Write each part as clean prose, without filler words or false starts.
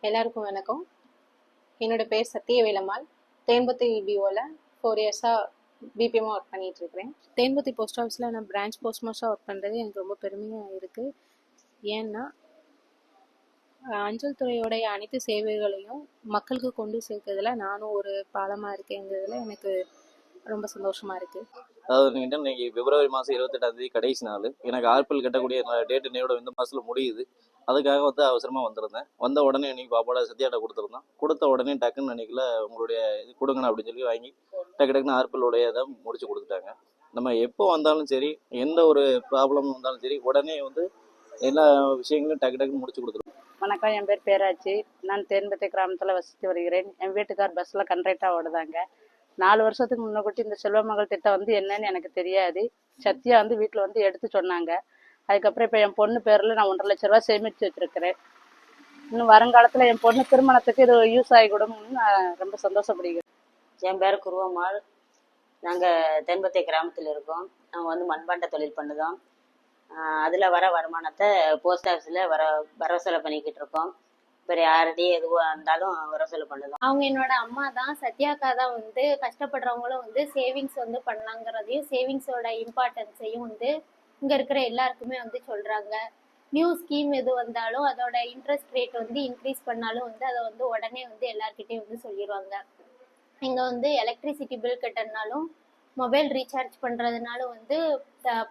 எல்லாருக்கும் வணக்கம். என்னோட பேர் சத்தியவேலம்மாள். தேன்பத்தி பிஓவில் 4 இயர்ஸாக பிபிஎம்மாக ஒர்க் பண்ணிகிட்டு இருக்கிறேன். தேன்பத்தி போஸ்ட் ஆஃபீஸில் நான் பிரான்ச் போஸ்ட் மாஸ்டராக ஒர்க் பண்ணுறது எனக்கு ரொம்ப பெருமையாக இருக்குது. ஏன்னா அஞ்சல் துறையோடைய அனைத்து சேவைகளையும் மக்களுக்கு கொண்டு சேர்க்கறதுல நானும் ஒரு பாலமாக இருக்கேங்கிறதுல எனக்கு ரொம்ப சந்தோஷமாக இருக்குது. அதாவது இன்னைக்கு பிப்ரவரி மாதம் 28ஆம் கடைசி நாள். எனக்கு ஆர்பிஎல் கட்டக்கூடிய டேட் இன்னையோட இந்த மாதத்தில் முடியுது. அதுக்காக அவசரமாக வந்திருந்தேன். வந்த உடனே இன்னைக்கு பாப்பாவோட சத்யாட்ட கொடுத்துருந்தோம். கொடுத்த உடனே டக்குன்னு அன்னைக்குள்ள உங்களுடைய இது கொடுங்கண்ணா அப்படின்னு சொல்லி வாங்கி டக்குன்னு ஆர்பிஎல்லுடைய இதை முடிச்சு கொடுத்துட்டாங்க. நம்ம எப்போ வந்தாலும் சரி, எந்த ஒரு ப்ராப்ளம் வந்தாலும் சரி, உடனே எல்லா விஷயங்களும் டக்குன்னு முடிச்சு கொடுத்துருவோம். வணக்கம், என் பேர் பேராச்சி. நான் தேன்பத்தி கிராமத்தில் வசித்து வருகிறேன். என் வீட்டுக்கார் பஸ்ஸில் கண்ட்ராக்டாக ஓடுதாங்க. 4 வருஷத்துக்கு முன்னக்கூட்டி இந்த செல்வமகள் திட்டம் என்னன்னு எனக்கு தெரியாது. சத்யா வீட்டில் எடுத்து சொன்னாங்க. அதுக்கப்புறம் இப்போ என் பொண்ணு பேரில் நான் 1,50,000 ரூபா சேமித்து வச்சுருக்கிறேன். இன்னும் வருங்காலத்தில் என் பொண்ணு திருமணத்துக்கு இது யூஸ் ஆகிக்கூடும்னு நான் ரொம்ப சந்தோஷப்படுகிறேன். என் பேர் குருவம்மாள். நாங்கள் தென்பத்தை கிராமத்தில் இருக்கோம். நாங்கள் மண்பாண்ட தொழில் பண்ணுதோம். அதில் வர வருமானத்தை போஸ்ட் ஆஃபீஸில் வரவசலை பண்ணிக்கிட்டு இருக்கோம். வேறு யார்கிட்டயே எதுவாக இருந்தாலும் வரவசலை பண்ணுதோம். அவங்க என்னோட அம்மா தான். சத்யாக்கா தான் கஷ்டப்படுறவங்களும் சேவிங்ஸ் பண்ணலாங்கிறதையும் சேவிங்ஸோட இம்பார்ட்டன்ஸையும் இங்கே இருக்கிற எல்லாருக்குமே சொல்கிறாங்க. நியூ ஸ்கீம் எது வந்தாலும் அதோட இன்ட்ரெஸ்ட் ரேட் இன்க்ரீஸ் பண்ணாலும் அதை உடனே எல்லார்கிட்டையும் சொல்லிடுவாங்க. இங்கே எலக்ட்ரிசிட்டி பில் கட்டினாலும் மொபைல் ரீசார்ஜ் பண்ணுறதுனாலும்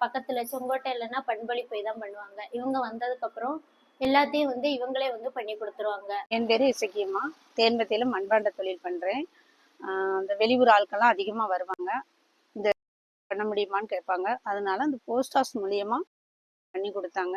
பக்கத்தில் செங்கோட்டை இல்லைன்னா பண்பளி போய் தான் பண்ணுவாங்க. இவங்க வந்ததுக்கப்புறம் எல்லாத்தையும் இவங்களே பண்ணி கொடுத்துருவாங்க. என் பேர் இசக்கியம்மா. தேன்பத்தியில் மண்பாண்ட தொழில் பண்ணுறேன். அந்த வெளியூர் ஆட்கள்லாம் அதிகமாக வருவாங்க. இந்த பண்ண முடியுமான்னு கேட்பாங்க. அதனால அந்த போஸ்ட் ஆஃபீஸ் மூலியமாக பண்ணி கொடுத்தாங்க.